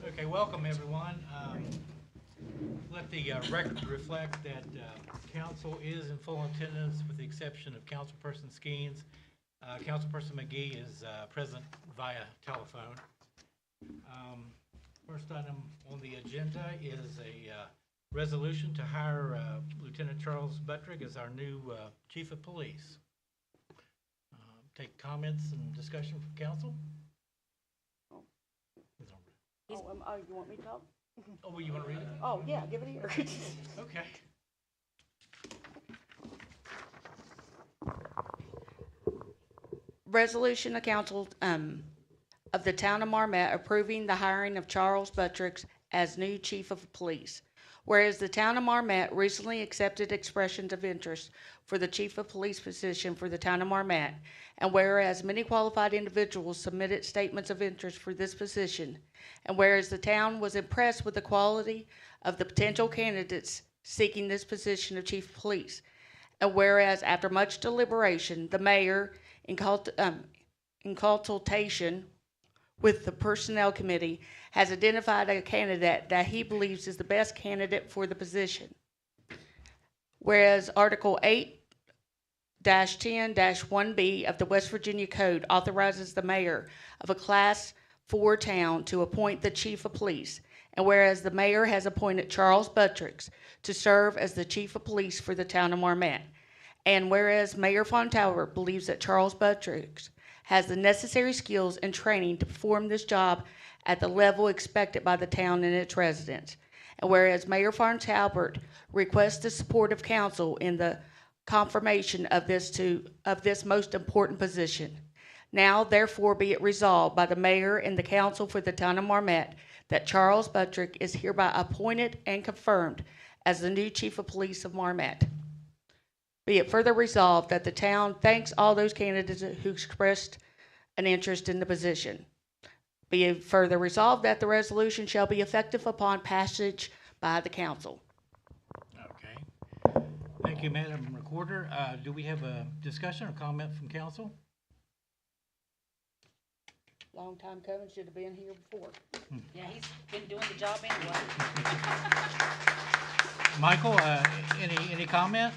Okay, welcome everyone. Let the record reflect that council is in full attendance with the exception of Councilperson Skeens. Councilperson McGee is present via telephone. First item on the agenda is a resolution to hire Lieutenant Charles Buttrick as our new Chief of Police. Take comments and discussion from council. You want me to talk? Oh, well, you want to read it? Oh, yeah, give it here. Okay. Resolution of council, of the town of Marmet approving the hiring of Charles Buttrick as new chief of police. Whereas the town of Marmet recently accepted expressions of interest for the chief of police position for the town of Marmet, and whereas many qualified individuals submitted statements of interest for this position, and whereas the town was impressed with the quality of the potential candidates seeking this position of chief of police, and whereas after much deliberation, the mayor, in consultation with the Personnel Committee, has identified a candidate that he believes is the best candidate for the position. Whereas Article 8-10-1B of the West Virginia Code authorizes the mayor of a Class 4 town to appoint the chief of police, and whereas the mayor has appointed Charles Buttrick to serve as the chief of police for the town of Marmet, and whereas Mayor Fontalbert believes that Charles Buttrick has the necessary skills and training to perform this job at the level expected by the town and its residents, and whereas Mayor Fontalbert requests the support of council in the confirmation of this most important position. Now, therefore, be it resolved by the mayor and the council for the town of Marmet that Charles Buttrick is hereby appointed and confirmed as the new chief of police of Marmet. Be it further resolved that the town thanks all those candidates who expressed an interest in the position. Be it further resolved that the resolution shall be effective upon passage by the council. Okay. Thank you, Madam Recorder. Do we have a discussion or comment from council? Long time coming, should have been here before. Yeah, he's been doing the job anyway. Michael, any comment?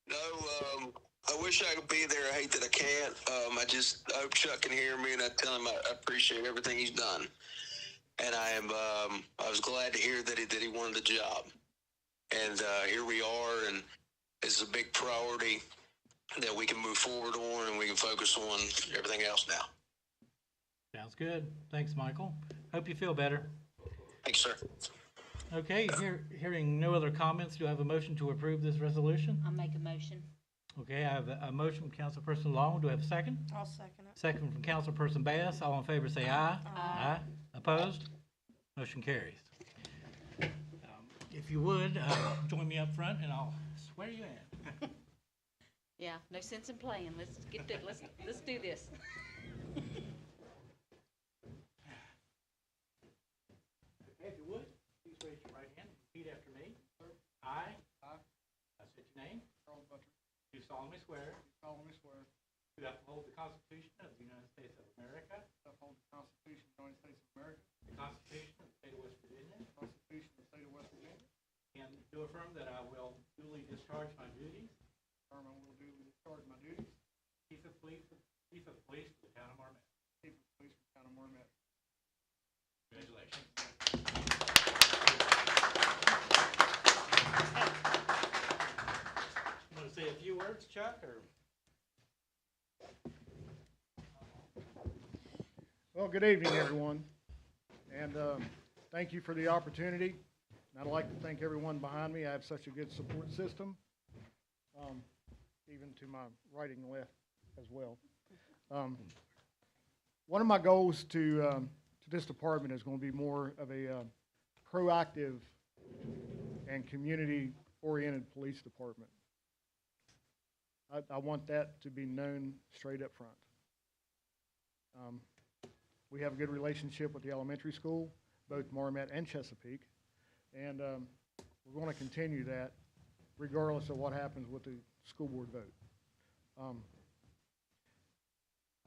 No, I wish I could be there. I hate that I can't. I hope Chuck can hear me, and I tell him I appreciate everything he's done. And I was glad to hear that he wanted the job. And here we are, and it's a big priority that we can move forward on, and we can focus on everything else now. Sounds good. Thanks, Michael. Hope you feel better. Thanks, sir. Okay, hearing no other comments, do I have a motion to approve this resolution? I'll make a motion. Okay, I have a motion from Councilperson Long. Do I have a second? I'll second it. Second from Councilperson Bass. All in favor say aye. Aye. Opposed? Motion carries. If you would, join me up front and I'll swear you in. Yeah, no sense in playing. Let's do this. Okay, if you would, please raise your right hand and repeat after me. I state your name. Charles Buttrick, Do solemnly swear solemnly swear to uphold the Constitution of the United States of America, to uphold the Constitution of the United States of America, the Constitution of the State of West Virginia, the Constitution of the State of West Virginia, and do affirm that I will duly discharge my duties, and I will duly discharge my duties, Chief of Police for the town of Marmet. Chief of Police for the town of Marmet. Congratulations. Want to say a few words, Chuck, or? Well, good evening, everyone, and thank you for the opportunity. And I'd like to thank everyone behind me. I have such a good support system, even to my right and left as well. One of my goals to this department is going to be more of a proactive and community-oriented police department. I want that to be known straight up front. We have a good relationship with the elementary school, both Marmet and Chesapeake, and we're going to continue that regardless of what happens with the school board vote.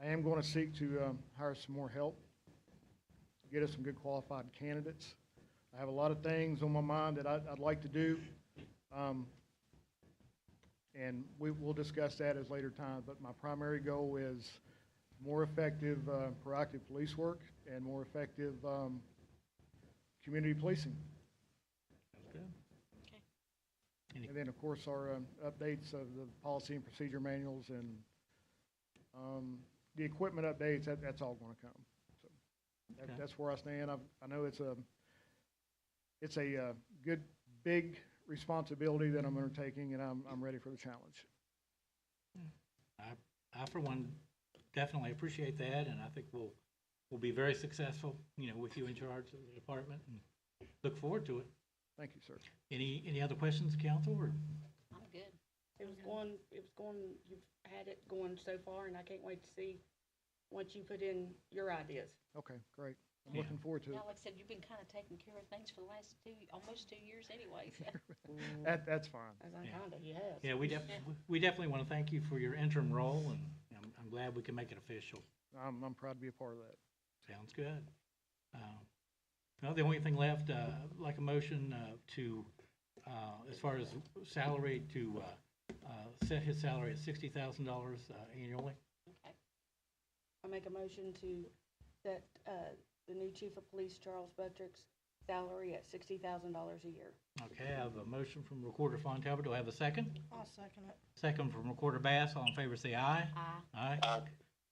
I am going to seek to hire some more help, get us some good qualified candidates. I have a lot of things on my mind that I'd like to do, and we'll discuss that as later time. But my primary goal is more effective proactive police work and more effective community policing. Sounds good. Okay. And then, of course, our updates of the policy and procedure manuals and the equipment updates, that's all going to come. So Okay. that's where I stand. I know it's a good, big responsibility that I'm undertaking, and I'm ready for the challenge. I, for one, definitely appreciate that, and I think we'll be very successful, with you in charge of the department, and look forward to it. Thank you, sir. Any other questions, council, or? I'm good. You've had it going so far, and I can't wait to see once you put in your ideas. Okay, great. I'm Yeah. looking forward to it. Yeah, like I said, you've been kind of taking care of things for the last almost 2 years anyway, so. That's fine. As I Yeah. kinda, he has. Yeah, we definitely want to thank you for your interim role, and I'm glad we can make it official. I'm proud to be a part of that. Sounds good. Well, the only thing left, like a motion to, as far as salary, to set his salary at $60,000 annually. Okay. I make a motion to set, the new chief of police, Charles Buttrick's salary at $60,000 a year. Okay, I have a motion from Recorder Fontalba. Do I have a second? I'll second it. Second from Recorder Bass. All in favor, say aye. Aye. Aye.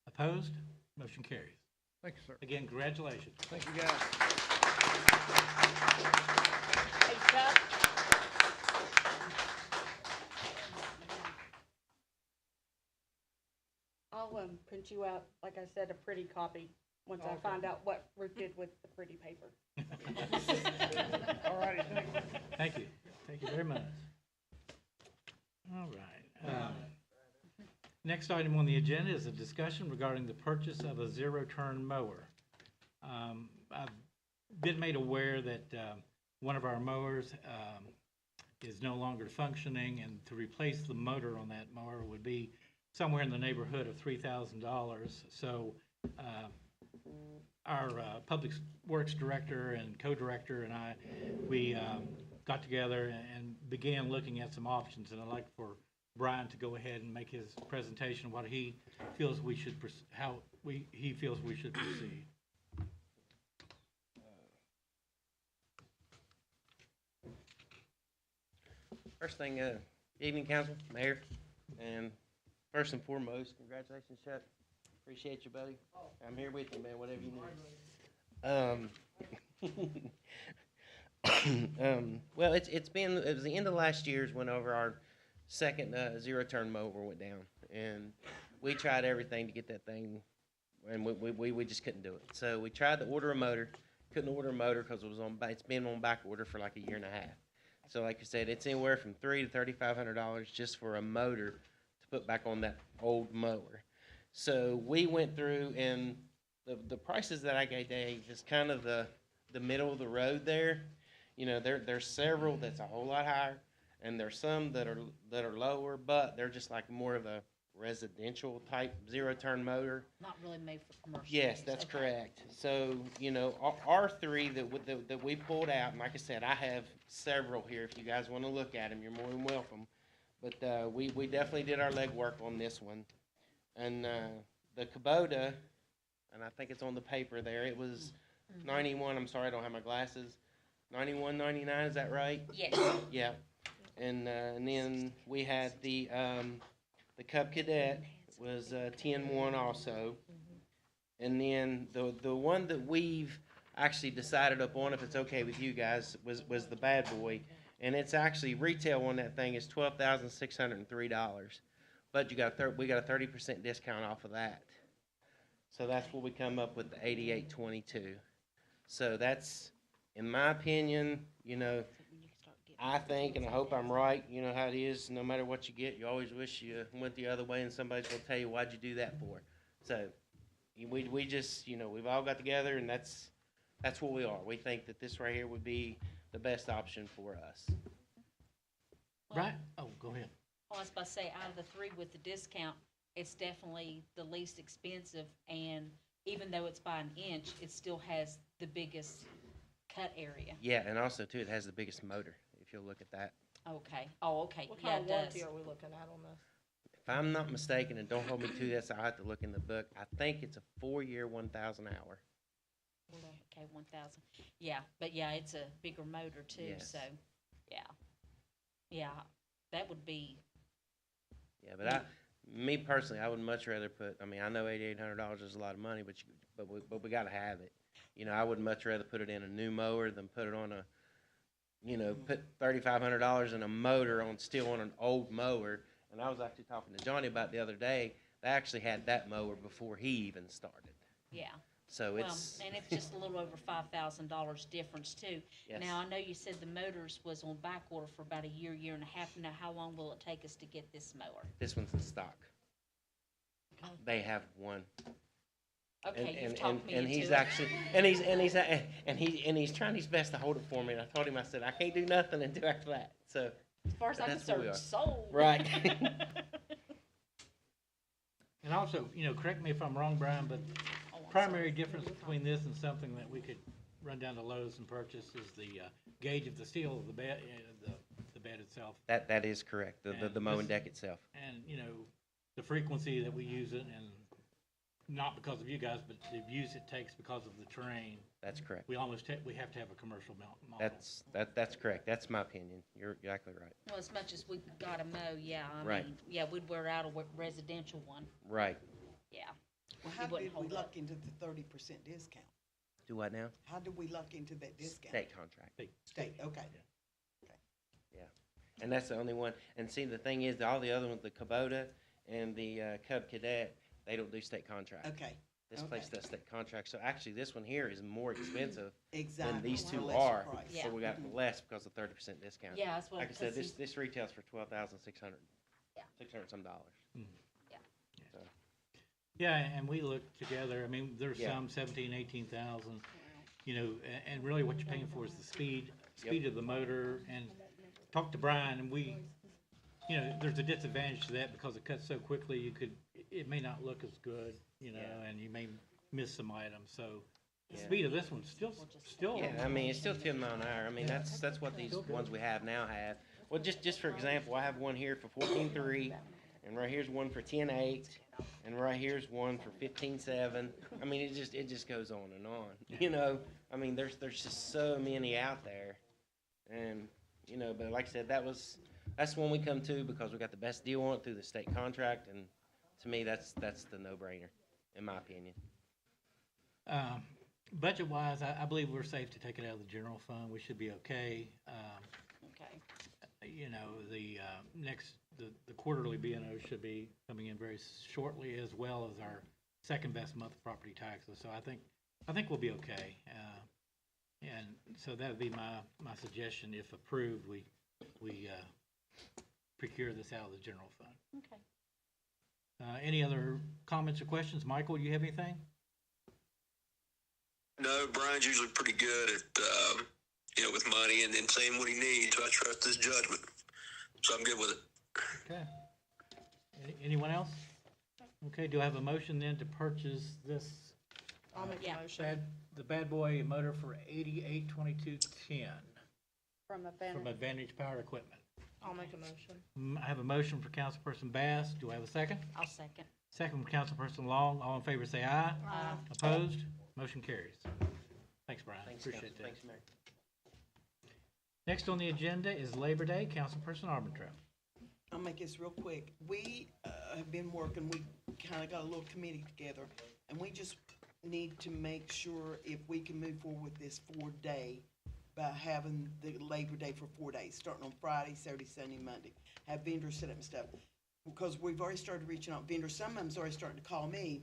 Opposed? Motion carries. Thank you, sir. Again, congratulations. Thank you, guys. Hey, Chuck? I'll, print you out, like I said, a pretty copy, once I find out what Ruth did with the pretty paper. All righty, thank you. Thank you. Thank you very much. All right. Next item on the agenda is a discussion regarding the purchase of a zero-turn mower. I've been made aware that one of our mowers is no longer functioning, and to replace the motor on that mower would be somewhere in the neighborhood of $3,000. So our Public Works Director and Co-Director and I, we got together and began looking at some options, and I'd like for Brian to go ahead and make his presentation of what he feels we should, he feels we should proceed. First thing, evening council, mayor, and first and foremost, congratulations, Chuck. Appreciate you, buddy. I'm here with you, man, whatever you need. Well, it was the end of last year's whenever our second zero-turn mower went down, and we tried everything to get that thing, and we just couldn't do it. So we tried to order a motor, couldn't order a motor because it's been on back order for like a year and a half. So like I said, it's anywhere from $300 to $3,500 just for a motor to put back on that old mower. So we went through, and the prices that I gave Dave is kind of the middle of the road there. You know, there's several that's a whole lot higher, and there's some that are lower, but they're just like more of a residential type zero-turn motor. Not really made for commercial. Yes, use. that's Okay. correct. So, you know, our three that we pulled out, and like I said, I have several here. If you guys want to look at them, you're more than welcome. But we definitely did our legwork on this one. And the Kubota, and I think it's on the paper there, it was 91. I'm sorry, I don't have my glasses. 91.99, is that right? Yes. Yeah. And then we had the Cub Cadet was 10-1 also. And then the one that we've actually decided upon, if it's okay with you guys, was the Bad Boy. And it's actually, retail on that thing is $12,603. But we got a 30% discount off of that. So that's what we come up with, the 8822. So that's, in my opinion, you know, I think, and I hope I'm right, you know how it is, no matter what you get, you always wish you went the other way, and somebody's going to tell you, why'd you do that for? So we just, you know, we've all got together, and that's what we are. We think that this right here would be the best option for us. Right? Oh, go ahead. Well, I was about to say, out of the three with the discount, it's definitely the least expensive, and even though it's by an inch, it still has the biggest cut area. Yeah, and also too, it has the biggest motor, if you'll look at that. Okay, oh, okay, What yeah, kind it of does. warranty are we looking at on this? If I'm not mistaken, and don't hold me to this, I'll have to look in the book, I think it's a 4-year, 1,000 hour. Okay, 1,000. Yeah, but yeah, it's a bigger motor too, Yes. so, yeah. Yeah, that would be, Yeah, but me personally, I would much rather put, I mean, I know $8,800 is a lot of money, but we gotta have it. You know, I would much rather put it in a new mower than put it on a, you know, put $3,500 in a motor still on an old mower. And I was actually talking to Johnny about the other day, they actually had that mower before he even started. yeah. So Well, it's, and it's just a little over $5,000 difference too. yes. Now, I know you said the motors was on back order for about a year, year and a half. Now, how long will it take us to get this mower? This one's in stock. They have one. Okay, you've And talked me into it. he's actually, and he's trying his best to hold it for me. And I told him, I said, I can't do nothing until after that. So, As far as I'm that's where we concerned, are. sold. right. And also, you know, correct me if I'm wrong, Brian, but Oh, I'm primary difference between this and something that we could run down to Lowe's and purchase is the gauge of the steel of the bed, the bed itself. That is correct. The And mowing this- deck itself. And, you know, the frequency that we use it, and not because of you guys, but the use it takes because of the terrain. That's correct. We we have to have a commercial model. That's correct. That's my opinion. You're exactly right. Well, as much as we gotta mow, yeah, I Right. mean, yeah, we'd wear out a residential one, Right. yeah. Well, You how wouldn't did we hold luck up. into the 30% discount? Do what now? How did we luck into that discount? State contract. State, okay. And that's the only one. And see, the thing is, all the other ones, the Kubota and the Cub Cadet, they don't do state contract. Okay, This place okay. does state contract. So actually, this one here is more expensive exactly. than these for two lesser are. price. Yeah. So we got less because of 30% discount. Yeah, that's what. Like I said, that's- this retails for $12,600. Yeah. $600 some dollars. Yeah, and we looked together, I mean, there's Yeah. some 17, 18,000, you know, and really what you're paying for is the speed of the motor, and talk to Brian, and we, you know, there's a disadvantage to that because it cuts so quickly, it may not look as good, you know, Yeah. and you may miss some items, so the Yeah. speed of this one's still, Yeah, I mean, it's still 10 mile an hour. I mean, that's what these ones we have now have. Well, just for example, I have one here for 14.3, and right here's one for 10.8, and right here's one for 15.7. I mean, it just goes on and on. You know, I mean, there's just so many out there, and you know, but like I said, that's the one we come to because we got the best deal on it through the state contract, and to me, that's the no-brainer, in my opinion. Budget-wise, I believe we're safe to take it out of the general fund, we should be okay. Okay, You know, the quarterly B&O should be coming in very shortly, as well as our second best month of property taxes, so I think we'll be okay. And so that would be my suggestion, if approved, we procure this out of the general fund. okay. Any other comments or questions? Michael, you have anything? No, Brian's usually pretty good at, with money and then saying what he needs. So I trust his judgment. So I'm good with it. Okay. Anyone else? Okay, do I have a motion then to purchase this I'll make Yeah. a motion. the bad boy motor for $88,2210 From a from Advantage Power Equipment? I'll make a motion. I have a motion for Councilperson Bass. Do I have a second? I'll second. Second from Councilperson Long. All in favor say aye. Aye. Opposed? Motion carries. Thanks, Brian. Thanks, Appreciate that. Thanks, Mary. Next on the agenda is Labor Day. Councilperson Armentrout. I'll make this real quick. We have been working, we kind of got a little committee together, and we just need to make sure if we can move forward with this 4-day, by having the Labor Day for 4 days, starting on Friday, Saturday, Sunday, Monday. Have vendors set up and stuff. Because we've already started reaching out vendors. Some of them's already starting to call me.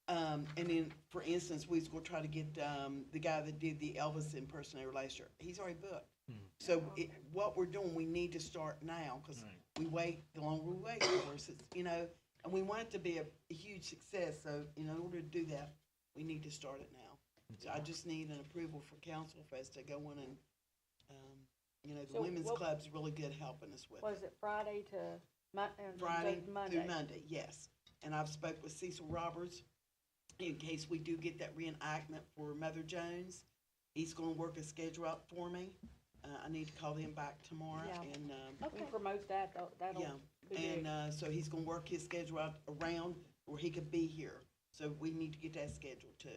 And then, for instance, we was gonna try to get the guy that did the Elvis impersonator last year. He's already booked. So what we're doing, we need to start now, because Right. we wait, the longer we wait, the worse it's, and we want it to be a huge success. So, in order to do that, we need to start it now. So I just need an approval for council for us to go in and, the So women's what- club's really good helping us with it. Was it Friday to Friday Monday? through Monday, yes. and I've spoke with Cecil Roberts in case we do get that reenactment for Mother Jones. He's gonna work a schedule out for me. I need to call him back tomorrow Yeah. and, We can promote that, that'll yeah, be and, big. so he's gonna work his schedule out around where he could be here. So we need to get that scheduled too.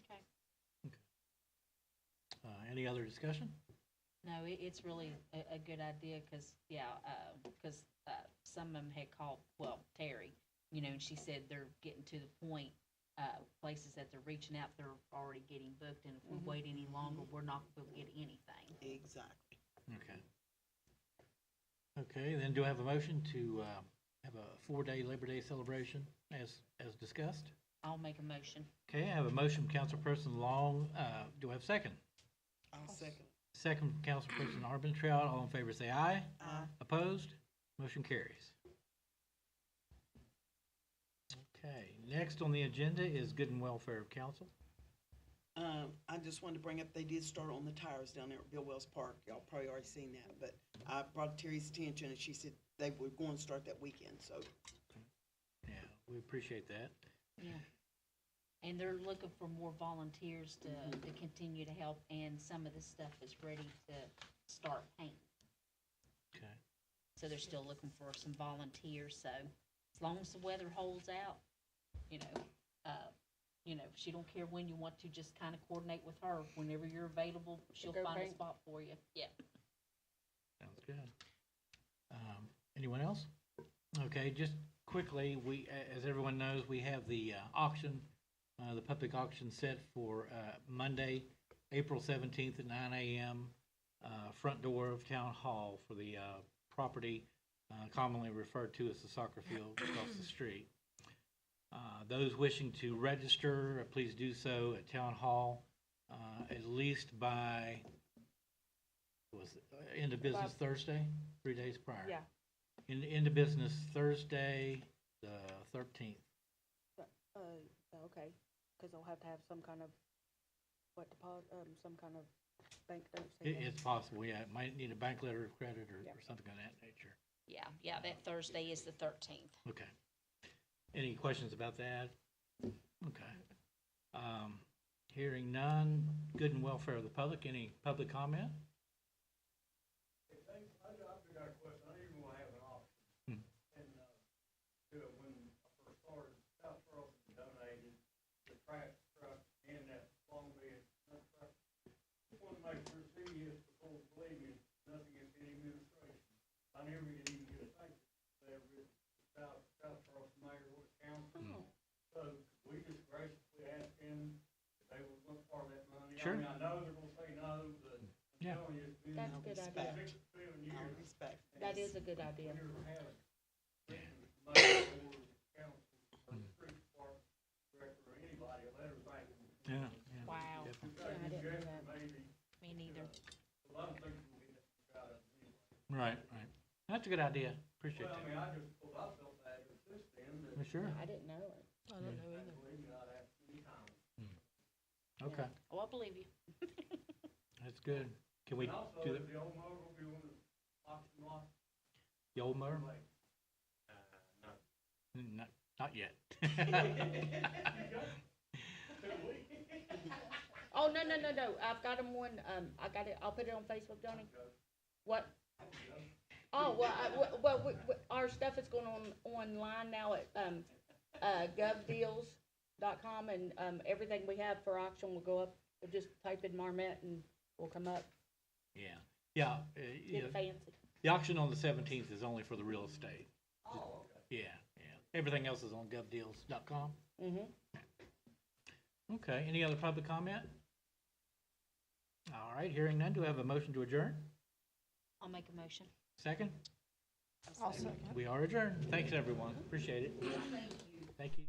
Okay. Any other discussion? No, it's really a good idea, cause, yeah, some of them had called, well, Terry, you know, and she said they're getting to the point, places that they're reaching out, they're already getting booked, and if we wait any longer, we're not gonna be able to get anything. Exactly. Okay. Okay, then do I have a motion to have a 4-day Labor Day celebration as discussed? I'll make a motion. Okay, I have a motion from Councilperson Long. Do I have a second? I'll second. Second from Councilperson Armentrout. All in favor say aye. Aye. Opposed? Motion carries. Okay, next on the agenda is Good and Welfare of Council. I just wanted to bring up, they did start on the tires down there at Bill Wells Park. Y'all probably already seen that, but I brought Terry's attention and she said they were going to start that weekend, so. Yeah, we appreciate that. Yeah. And they're looking for more volunteers to continue to help, and some of this stuff is ready to start painting. Okay. So they're still looking for some volunteers, so as long as the weather holds out, you know, she don't care when you want to, just kind of coordinate with her. Whenever you're available, she'll Go find a paint. spot for you. Yeah. Sounds good. Anyone else? Okay, just quickly, as everyone knows, we have the auction, the public auction set for Monday, April 17th at 9 a.m., front door of Town Hall for the property commonly referred to as the soccer field across the street. Those wishing to register, please do so at Town Hall, at least by, end of business Thursday, 3 days prior. Yeah, End of business Thursday, the 13th. okay, because they'll have to have some kind of, some kind of bank note. It's possible, yeah. It might need a bank letter of credit or Yeah. something of that nature. Yeah, that Thursday is the 13th. Okay. Any questions about that? Okay. Hearing none. Good and welfare of the public. Any public comment? Sure. I know they're gonna say no, but I'm Yeah. telling you, it's been That's a good idea. 6-7 years. I'll respect. That is a good idea. We've never had a mayor or council or street department director or anybody a letter thanking them. Yeah. Wow. Definitely. Yeah, I didn't know that. Maybe, Me neither. a lot of things will get out of it anyway. Right. That's a good idea. Appreciate Well, I that. mean, I felt bad since then, that Well, sure. I didn't know it. I believe me, I'd ask any time. Okay. Oh, I believe you. That's good. Can we And also, do is the old mower will be on the auction lot? the old mower? Like, Not yet. Oh, no, I've got them on, I got it, I'll put it on Facebook, Johnny. What? Oh, well, our stuff is going on online now at, govdeals.com, and, everything we have for auction will go up. We'll just type in Marmette and we'll come up, Yeah. Yeah. get fancy. The auction on the 17th is only for the real estate. Oh, okay. Yeah. Everything else is on govdeals.com. Mm-hmm. Okay, any other public comment? All right, hearing none, do I have a motion to adjourn? I'll make a motion. Second? I'll second. We are adjourned. Thanks, everyone. Appreciate it. Thank you.